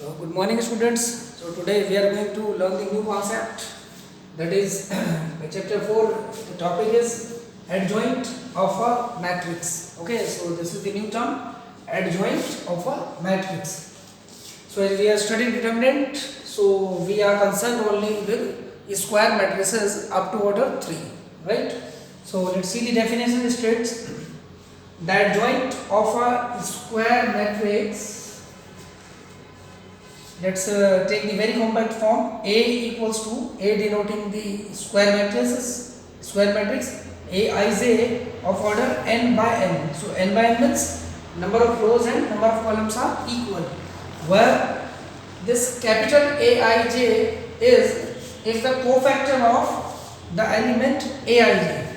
Good morning, students. So today we are going to learn the new concept, that is by chapter 4. The topic is adjoint of a matrix. Okay, so this is the new term, adjoint of a matrix. So as we are studying determinant, so we are concerned only with square matrices up to order 3, right? So let's see the definition. It states the adjoint of a square matrix. Let's take the very compact form. A equals to A denoting the square matrices, square matrix Aij of order n by n. So n by n means number of rows and number of columns are equal, where this capital Aij is the cofactor of the element Aij.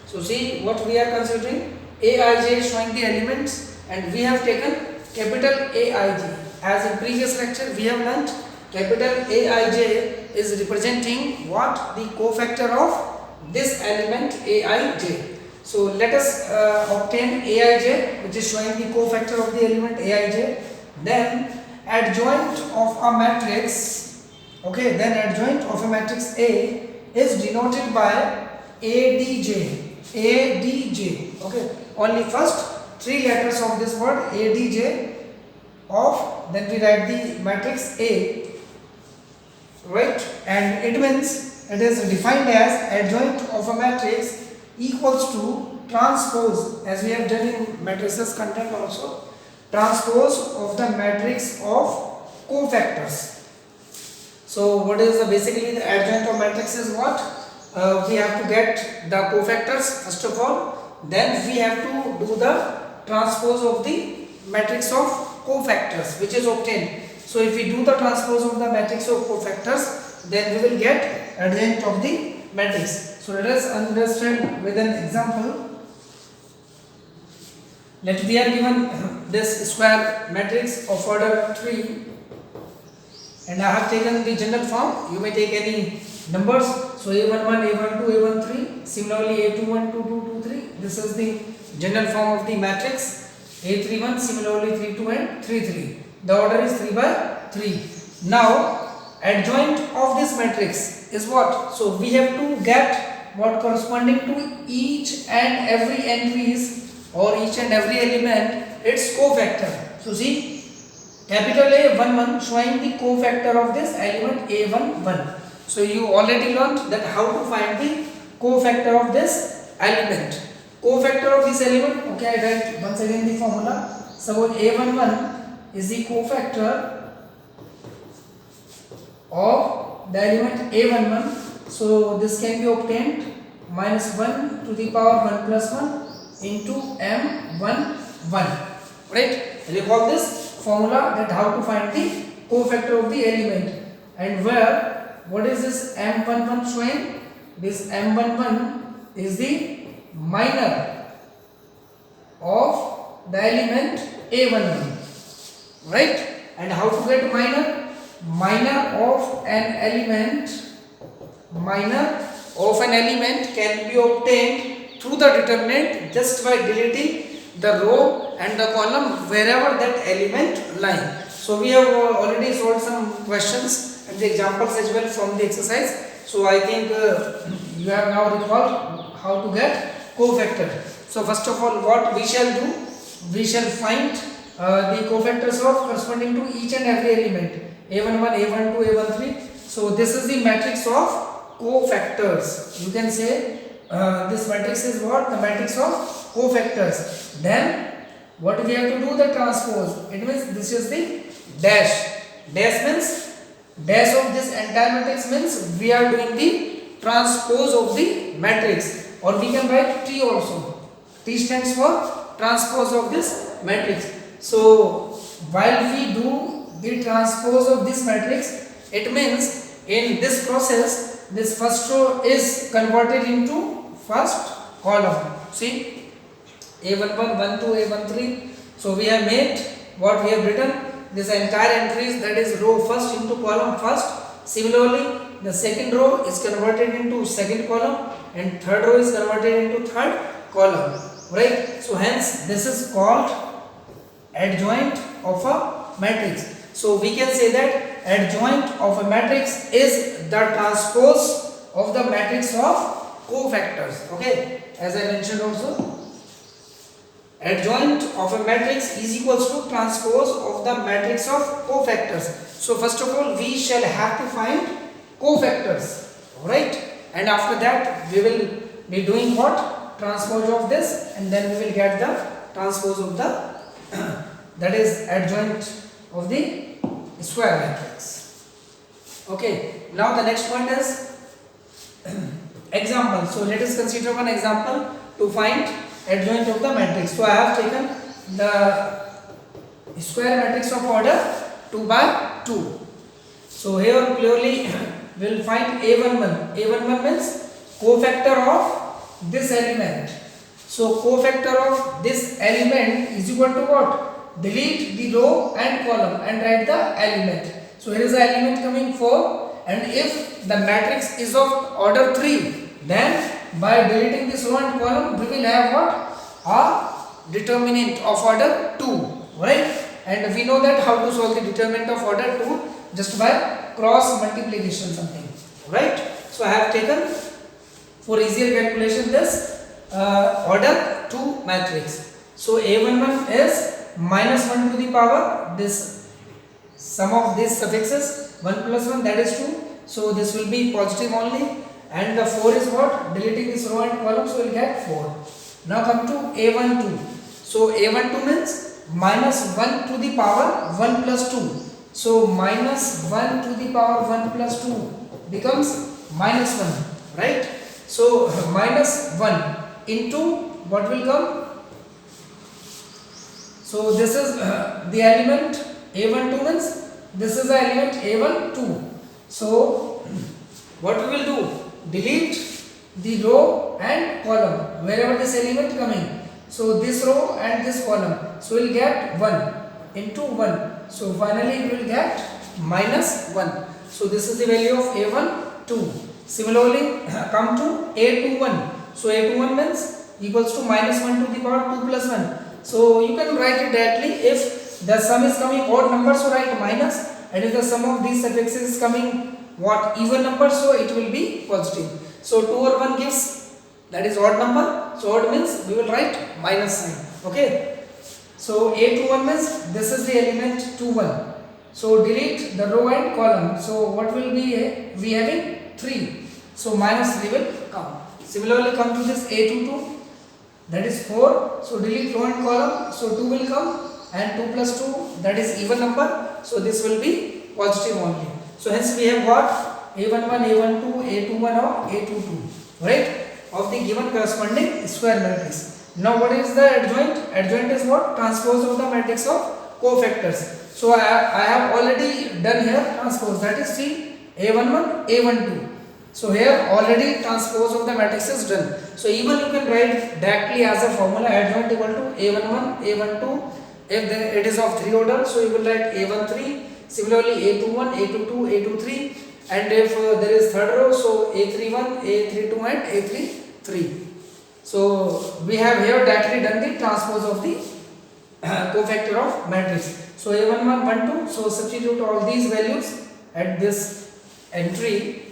So see what we are considering. Aij is showing the elements, and we have taken capital Aij. As in previous lecture we have learnt, capital Aij is representing what? The cofactor of this element Aij. So let us obtain Aij, which is showing the cofactor of the element Aij. Then adjoint of a matrix, okay, then adjoint of a matrix A is denoted by Adj. Adj, okay, only first 3 letters of this word Adj of, then we write the matrix A, right? And it means it is defined as adjoint of a matrix equals to transpose, as we have done in matrices content also, transpose of the matrix of cofactors. So what is basically the adjoint of matrix is what? We have to get the cofactors first of all, then we have to do the transpose of the matrix of cofactors, which is obtained. So if we do the transpose of the matrix of cofactors, then we will get adjoint of the matrix. So let us understand with an example. Let we are given this square matrix of order 3, and I have taken the general form. You may take any numbers. So A11, A12, A13, similarly A21, 22, 23. This is the general form of the matrix. A31, similarly 32 and 33. The order is 3 by 3. Now adjoint of this matrix is what? So we have to get what corresponding to each and every entries or each and every element its cofactor. So see, capital A11 showing the cofactor of this element A11. So you already learned that how to find the cofactor of this element. Cofactor of this element, okay, I write once again the formula. Suppose A11 is the cofactor of the element A11. So this can be obtained minus 1 to the power 1 plus 1 into M11. Right? Recall this formula, that how to find the cofactor of the element, and where what is this M11 showing? This M11 is the minor of the element A11, right? And how to get minor? Minor of an element can be obtained through the determinant just by deleting the row and the column wherever that element lie. So we have already solved some questions and the examples as well from the exercise. So I think you have now recalled how to get cofactor. So first of all, what we shall do? We shall find the cofactors of corresponding to each and every element A11, A12, A13. So this is the matrix of cofactors. You can say this matrix is what? The matrix of cofactors. Then what we have to do? The transpose. It means this is the dash. Dash means dash of this entire matrix means we are doing the transpose of the matrix. Or we can write T also. T stands for transpose of this matrix. So while we do the transpose of this matrix, it means in this process this first row is converted into first column. See, A11, 1, 2, A13. So we have made what we have written, this entire entries, that is row first into column first. Similarly, the second row is converted into second column, and third row is converted into third column, right? So hence this is called adjoint of a matrix. So we can say that adjoint of a matrix is the transpose of the matrix of cofactors. Okay, as I mentioned also, adjoint of a matrix is equals to transpose of the matrix of cofactors. So first of all we shall have to find cofactors, alright, and after that we will be doing what? Transpose of this, and then we will get the transpose of the that is adjoint of the square matrix. Okay, now the next point is example. So let us consider one example to find adjoint of the matrix. So I have taken the square matrix of order 2 by 2. So here clearly we will find A11. A11 means cofactor of this element. So cofactor of this element is equal to what? Delete the row and column and write the element. So here is the element coming 4, and if the matrix is of order 3, then by deleting this row and column we will have what? A determinant of order 2, right? And we know that how to solve the determinant of order 2, just by cross multiplication something, right? So I have taken for easier calculation this order 2 matrix. So A11 is minus 1 to the power this sum of these suffixes 1 plus 1, that is 2. So this will be positive only, and the 4 is what? Deleting this row and column, so we will get 4. Now come to A12. So A12 means minus 1 to the power 1 plus 2. So minus 1 to the power 1 plus 2 becomes minus 1, right? So minus 1 into what will come? So this is the element A12 means this is the element A12. So what we will do? Delete the row and column wherever this element coming. So this row and this column. So we will get 1 into 1. So finally we will get minus 1. So this is the value of A12. Similarly come to A21. So A21 means equals to minus 1 to the power 2 plus 1. So you can write it directly. If the sum is coming odd number, so write minus, and if the sum of these suffixes is coming what? Even number, so it will be positive. So 2 over 1 gives, that is odd number. So odd means we will write minus sign. Okay. So A21 means this is the element 21. So delete the row and column. So what will be we having 3. So minus 3 will come. Similarly come to this A22, that is 4. So delete row and column. So 2 will come, and 2 plus 2, that is even number. So this will be positive only. So hence we have got A11, A12, A21 or A22, right, of the given corresponding square matrix. Now what is the adjoint? Adjoint is what? Transpose of the matrix of cofactors. So I have already done here transpose, that is see A11, A12. So here already transpose of the matrix is done. So even you can write directly as a formula adjoint equal to A11, A12. If it is of 3 order, so you will write A13. Similarly A21, A22, A23, and if there is third row, so A31, A32 and A33. So we have here directly done the transpose of the cofactor of matrix. So A11, 1, 2. So substitute all these values at this entry,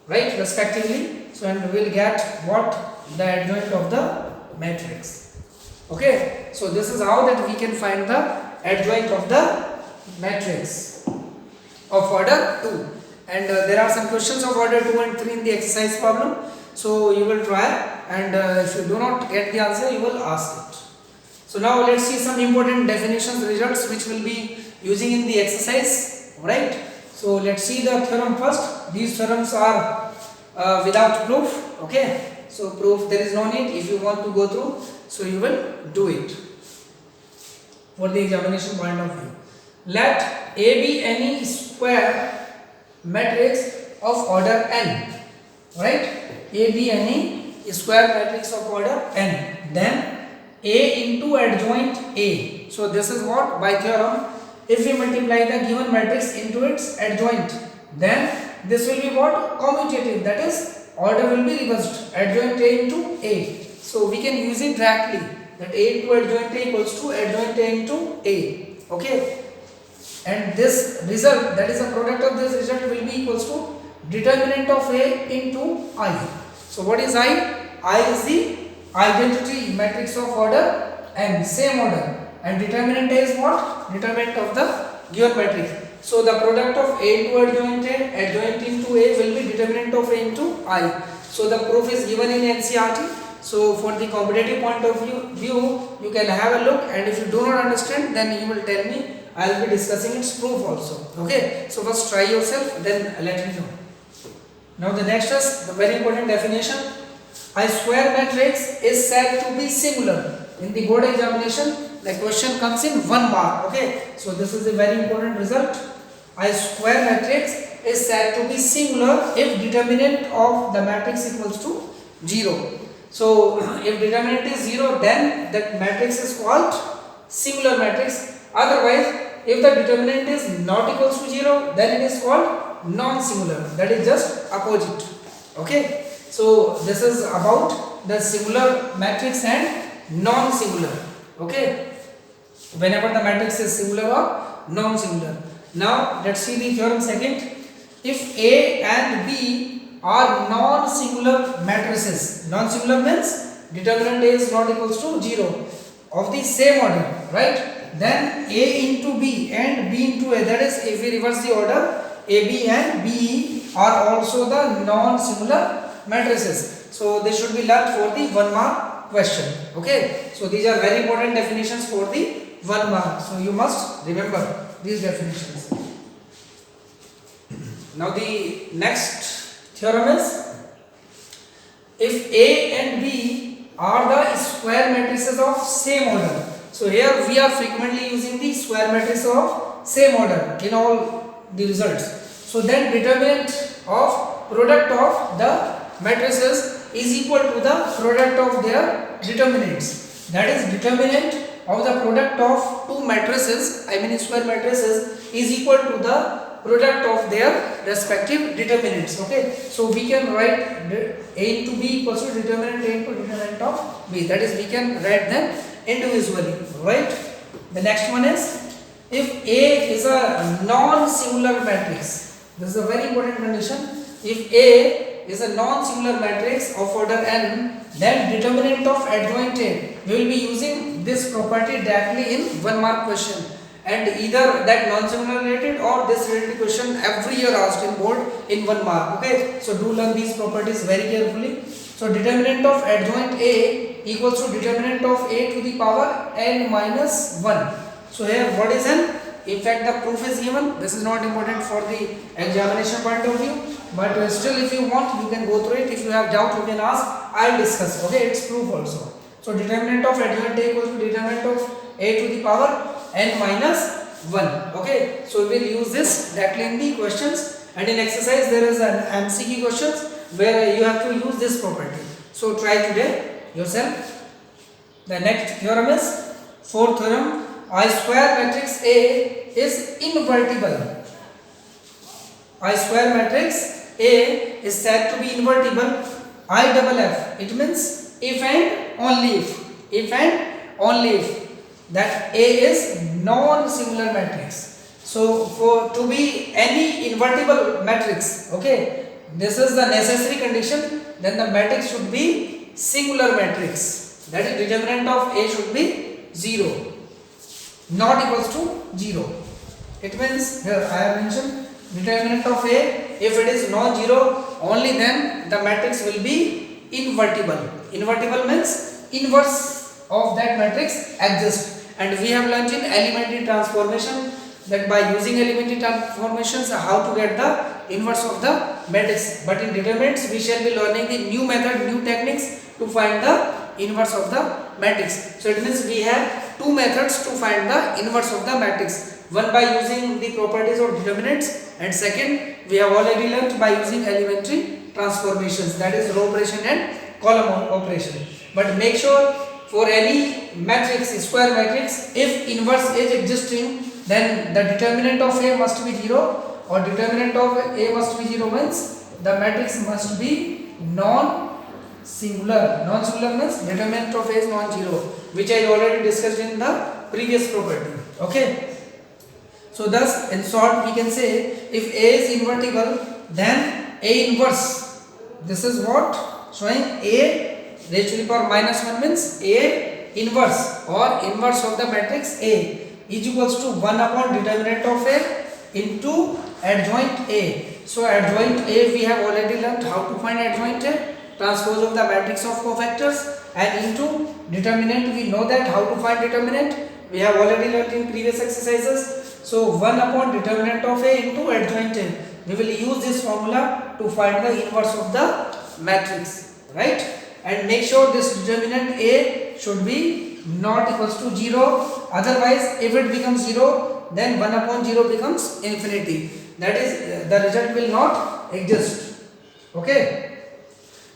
right, respectively. So and we will get what? The adjoint of the matrix. Okay. So this is how that we can find the adjoint of the matrix of order 2. And there are some questions of order 2 and 3 in the exercise problem. So you will try, and if you do not get the answer, you will ask it. So now let's see some important definitions, results which will be using in the exercise, right? So let's see the theorem first. These theorems are without proof, okay? So proof there is no need. If you want to go through, so you will do it for the examination point of view. Let A be any square matrix of order n, right? A be any square matrix of order n, then A into adjoint A. So this is what? By theorem, if we multiply the given matrix into its adjoint, then this will be what? Commutative, that is order will be reversed, adjoint A into A. So we can use it directly, that A into adjoint A equals to adjoint A into A. Okay. and this result, that is the product of this result, will be equals to determinant of A into I. So what is I? I is the identity matrix of order n, same order, and determinant A is what? Determinant of the given matrix. So the product of A into adjoint into A will be determinant of A into I. So the proof is given in NCERT. So for the competitive point of view, you can have a look, and if you do not understand, then you will tell me. I will be discussing its proof also. Okay. So first try yourself, then let me know. Now the next is the very important definition. A square matrix is said to be singular. In the board examination, the question comes in 1 mark. Okay. So this is a very important result. A square matrix is said to be singular if determinant of the matrix equals to 0. So if determinant is 0, then that matrix is called singular matrix. Otherwise, if the determinant is not equals to 0, then it is called non-singular. That is just opposite. Okay. So this is about the singular matrix and non-singular. Okay. Whenever the matrix is singular or non-singular. Now let's see the theorem second. If A and B are non-singular matrices, non-singular means determinant A is not equals to 0 of the same order, right? Then A into B and B into A, that is, if we reverse the order, AB and BE are also the non-singular matrices. So they should be learned for the 1 mark question. Okay. So these are very important definitions for the 1 mark. So you must remember these definitions. Now the next theorem is, if A and B are the square matrices of same order. So here we are frequently using the square matrix of same order in all the results. So then determinant of product of the matrices is equal to the product of their determinants. That is, determinant of the product of two matrices, I mean square matrices, is equal to the product of their respective determinants. Okay. So we can write A into B equals to determinant A into determinant of B. That is, we can write them individually, right? The next one is, if A is a non-singular matrix. This is a very important condition. If A is a non-singular matrix of order n, then determinant of adjoint A, we will be using this property directly in 1 mark question, and either that non-singular related or this related question every year asked in board in 1 mark. Okay. So do learn these properties very carefully. So determinant of adjoint A equals to determinant of A to the power n minus 1. So here what is n? In fact, the proof is given. This is not important for the examination point of view, but still if you want, you can go through it. If you have doubt, you can ask. I will discuss. Okay, it's proof also. So determinant of adjoint A equals to determinant of A to the power n minus 1. Okay, so we will use this directly in the questions, and in exercise there is an MCQ questions where you have to use this property. So try today yourself. The next theorem is fourth theorem. A square matrix A is invertible. A square matrix A is said to be invertible. IFF. It means if and only if. If and only if that A is non-singular matrix. So for to be any invertible matrix, okay, this is the necessary condition. Then the matrix should be singular matrix. That is, determinant of A should be 0. Not equals to 0. It means here I have mentioned determinant of A, if it is non-zero, only then the matrix will be invertible. Invertible means inverse of that matrix exists, and we have learnt in elementary transformation that by using elementary transformations how to get the inverse of the matrix. But in determinants we shall be learning the new method, new techniques to find the inverse of the matrix. So it means we have two methods to find the inverse of the matrix. One by using the properties of determinants, and second we have already learnt by using elementary transformations, that is row operation and column operation. But make sure for any matrix, square matrix, if inverse is existing, then the determinant of A must be 0, or determinant of A must be 0 means the matrix must be non-singular. Non-singular means determinant of A is non-zero, which I already discussed in the previous property. Okay. So So thus in short we can say if A is invertible then A inverse, this is what showing A raised to the power minus 1 means A inverse or inverse of the matrix A is equals to 1 upon determinant of A into adjoint A. So adjoint A we have already learned how to find adjoint A, transpose of the matrix of cofactors, and into determinant we know that how to find determinant we have already learned in previous exercises. So 1 upon determinant of A into adjoint A, we will use this formula to find the inverse of the matrix, right? And make sure this determinant A should be not equals to 0, otherwise if it becomes 0 then 1 upon 0 becomes infinity, that is the result will not exist. Okay,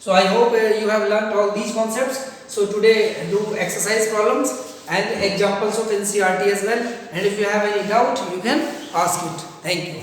so I hope you have learnt all these concepts. So today do exercise problems and examples of NCERT as well, and if you have any doubt you can ask it. Thank you.